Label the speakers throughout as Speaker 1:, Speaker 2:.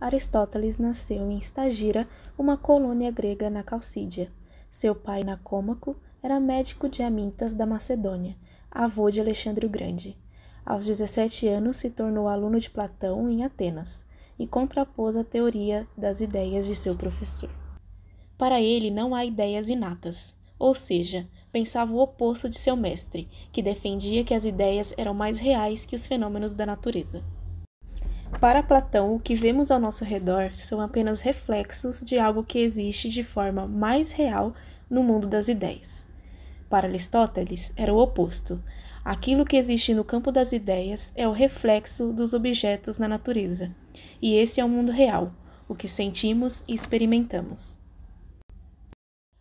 Speaker 1: Aristóteles nasceu em Stagira, uma colônia grega na Calcídia. Seu pai, Nicômaco, era médico de Amintas da Macedônia, avô de Alexandre o Grande. Aos 17 anos se tornou aluno de Platão em Atenas e contrapôs a teoria das ideias de seu professor. Para ele não há ideias inatas, ou seja, pensava o oposto de seu mestre, que defendia que as ideias eram mais reais que os fenômenos da natureza. Para Platão, o que vemos ao nosso redor são apenas reflexos de algo que existe de forma mais real no mundo das ideias. Para Aristóteles, era o oposto. Aquilo que existe no campo das ideias é o reflexo dos objetos na natureza, e esse é o mundo real, o que sentimos e experimentamos.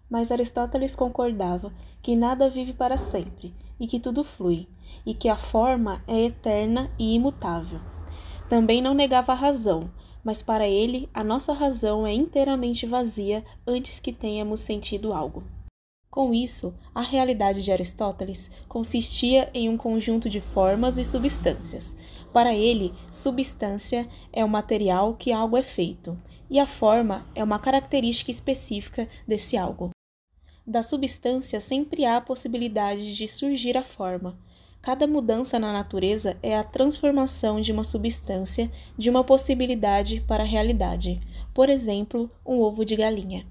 Speaker 1: Mas Aristóteles concordava que nada vive para sempre, e que tudo flui, e que a forma é eterna e imutável. Também não negava a razão, mas para ele a nossa razão é inteiramente vazia antes que tenhamos sentido algo. Com isso, a realidade de Aristóteles consistia em um conjunto de formas e substâncias. Para ele, substância é o material que algo é feito, e a forma é uma característica específica desse algo. Da substância sempre há a possibilidade de surgir a forma. Cada mudança na natureza é a transformação de uma substância de uma possibilidade para a realidade. Por exemplo, um ovo de galinha.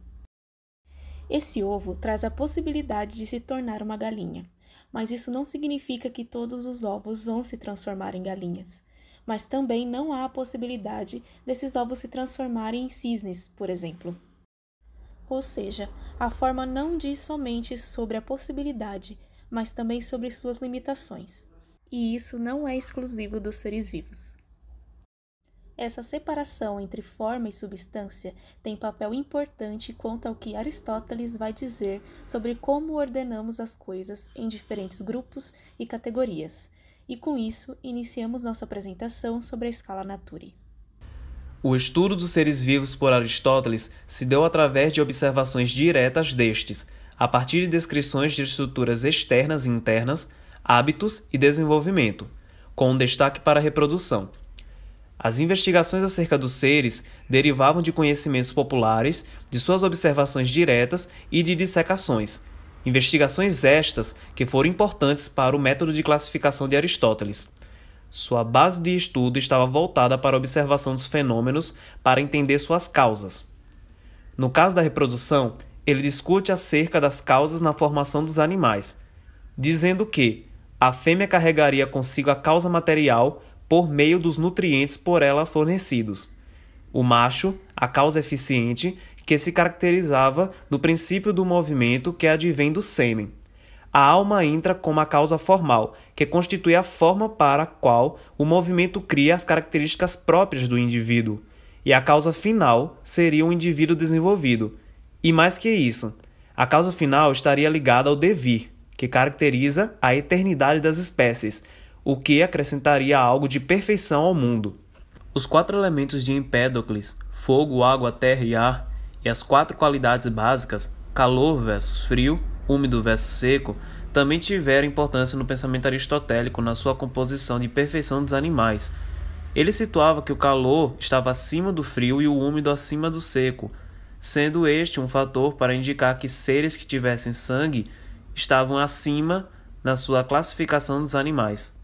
Speaker 1: Esse ovo traz a possibilidade de se tornar uma galinha, mas isso não significa que todos os ovos vão se transformar em galinhas. Mas também não há a possibilidade desses ovos se transformarem em cisnes, por exemplo. Ou seja, a forma não diz somente sobre a possibilidade, mas também sobre suas limitações. E isso não é exclusivo dos seres vivos. Essa separação entre forma e substância tem papel importante quanto ao que Aristóteles vai dizer sobre como ordenamos as coisas em diferentes grupos e categorias. E com isso, iniciamos nossa apresentação sobre a escala Nature.
Speaker 2: O estudo dos seres vivos por Aristóteles se deu através de observações diretas destes, a partir de descrições de estruturas externas e internas, hábitos e desenvolvimento, com um destaque para a reprodução. As investigações acerca dos seres derivavam de conhecimentos populares, de suas observações diretas e de dissecações. Investigações estas que foram importantes para o método de classificação de Aristóteles. Sua base de estudo estava voltada para a observação dos fenômenos para entender suas causas. No caso da reprodução, ele discute acerca das causas na formação dos animais, dizendo que a fêmea carregaria consigo a causa material por meio dos nutrientes por ela fornecidos. O macho, a causa eficiente, que se caracterizava no princípio do movimento que advém do sêmen. A alma entra como a causa formal, que constitui a forma para a qual o movimento cria as características próprias do indivíduo. E a causa final seria um indivíduo desenvolvido. E mais que isso, a causa final estaria ligada ao devir, que caracteriza a eternidade das espécies, o que acrescentaria algo de perfeição ao mundo. Os 4 elementos de Empédocles, fogo, água, terra e ar, e as 4 qualidades básicas, calor versus frio, úmido versus seco, também tiveram importância no pensamento aristotélico na sua composição de perfeição dos animais. Ele situava que o calor estava acima do frio e o úmido acima do seco, sendo este um fator para indicar que seres que tivessem sangue estavam acima na sua classificação dos animais.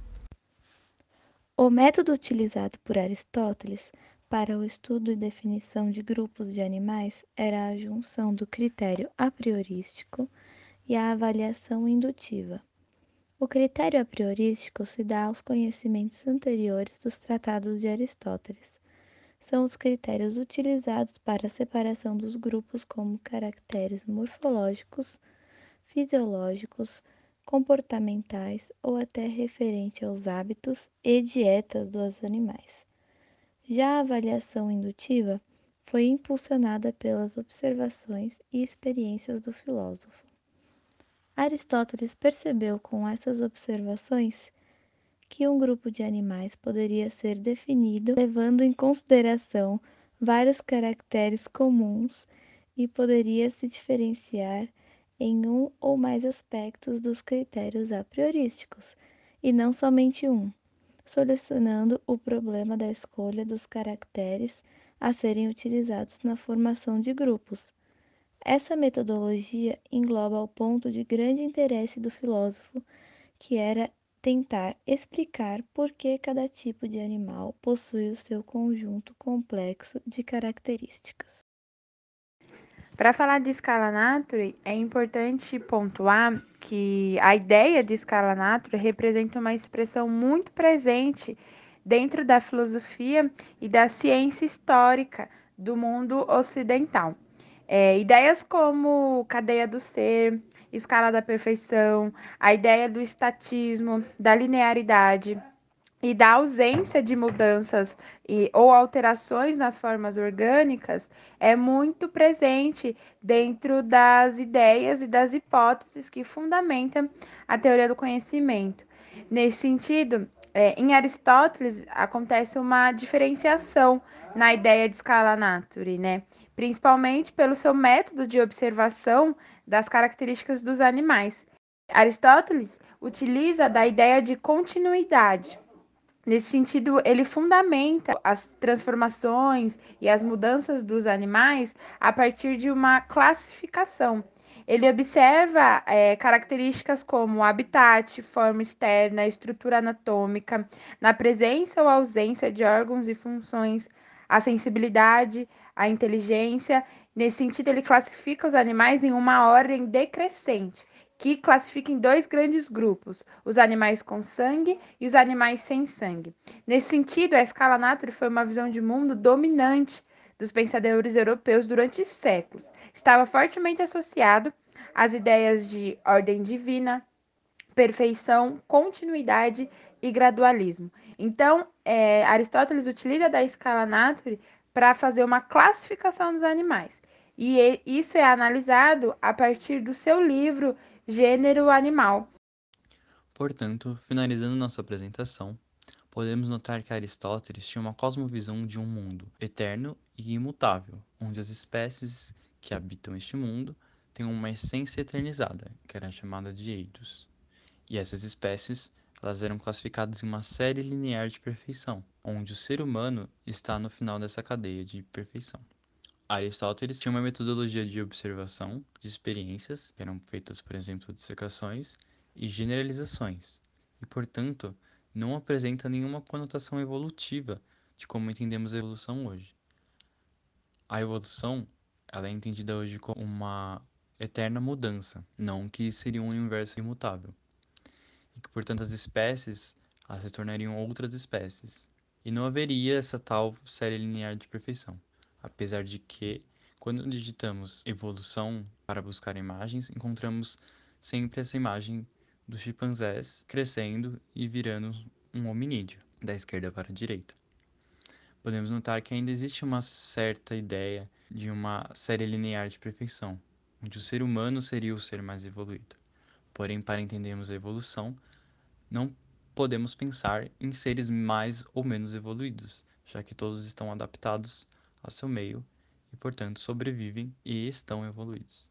Speaker 3: O método utilizado por Aristóteles para o estudo e definição de grupos de animais era a junção do critério a priorístico e a avaliação indutiva. O critério a priorístico se dá aos conhecimentos anteriores dos tratados de Aristóteles. São os critérios utilizados para a separação dos grupos como caracteres morfológicos, fisiológicos, comportamentais ou até referente aos hábitos e dietas dos animais. Já a avaliação indutiva foi impulsionada pelas observações e experiências do filósofo. Aristóteles percebeu com essas observações que um grupo de animais poderia ser definido levando em consideração vários caracteres comuns e poderia se diferenciar em um ou mais aspectos dos critérios a priorísticos, e não somente um, solucionando o problema da escolha dos caracteres a serem utilizados na formação de grupos. Essa metodologia engloba o ponto de grande interesse do filósofo, que era tentar explicar por que cada tipo de animal possui o seu conjunto complexo de características.
Speaker 4: Para falar de escala natura, é importante pontuar que a ideia de escala natura representa uma expressão muito presente dentro da filosofia e da ciência histórica do mundo ocidental. Ideias como cadeia do ser, escala da perfeição, a ideia do estatismo, da linearidade e da ausência de mudanças ou alterações nas formas orgânicas é muito presente dentro das ideias e das hipóteses que fundamentam a teoria do conhecimento. Nesse sentido, em Aristóteles acontece uma diferenciação na ideia de scala naturae, né? Principalmente pelo seu método de observação das características dos animais. Aristóteles utiliza da ideia de continuidade. Nesse sentido, ele fundamenta as transformações e as mudanças dos animais a partir de uma classificação. Ele observa características como habitat, forma externa, estrutura anatômica, na presença ou ausência de órgãos e funções, a sensibilidade, a inteligência. Nesse sentido, ele classifica os animais em uma ordem decrescente, que classifica em dois grandes grupos, os animais com sangue e os animais sem sangue. Nesse sentido, a escala natura foi uma visão de mundo dominante dos pensadores europeus durante séculos. Estava fortemente associado às ideias de ordem divina, perfeição, continuidade e gradualismo. Então, Aristóteles utiliza da escala natura para fazer uma classificação dos animais. E isso é analisado a partir do seu livro Gênero Animal.
Speaker 5: Portanto, finalizando nossa apresentação, podemos notar que Aristóteles tinha uma cosmovisão de um mundo eterno e imutável, onde as espécies que habitam este mundo têm uma essência eternizada, que era chamada de eidos. E essas espécies, elas eram classificadas em uma série linear de perfeição, onde o ser humano está no final dessa cadeia de perfeição. Aristóteles tinha uma metodologia de observação de experiências, que eram feitas, por exemplo, dissecações e generalizações, e, portanto, não apresenta nenhuma conotação evolutiva de como entendemos a evolução hoje. A evolução, ela é entendida hoje como uma eterna mudança, não que seria um universo imutável, e que, portanto, as espécies elas se tornariam outras espécies, e não haveria essa tal série linear de perfeição. Apesar de que, quando digitamos evolução para buscar imagens, encontramos sempre essa imagem dos chimpanzés crescendo e virando um hominídeo, da esquerda para a direita. Podemos notar que ainda existe uma certa ideia de uma série linear de perfeição, onde o ser humano seria o ser mais evoluído. Porém, para entendermos a evolução, não podemos pensar em seres mais ou menos evoluídos, já que todos estão adaptados a seu meio e, portanto, sobrevivem e estão evoluídos.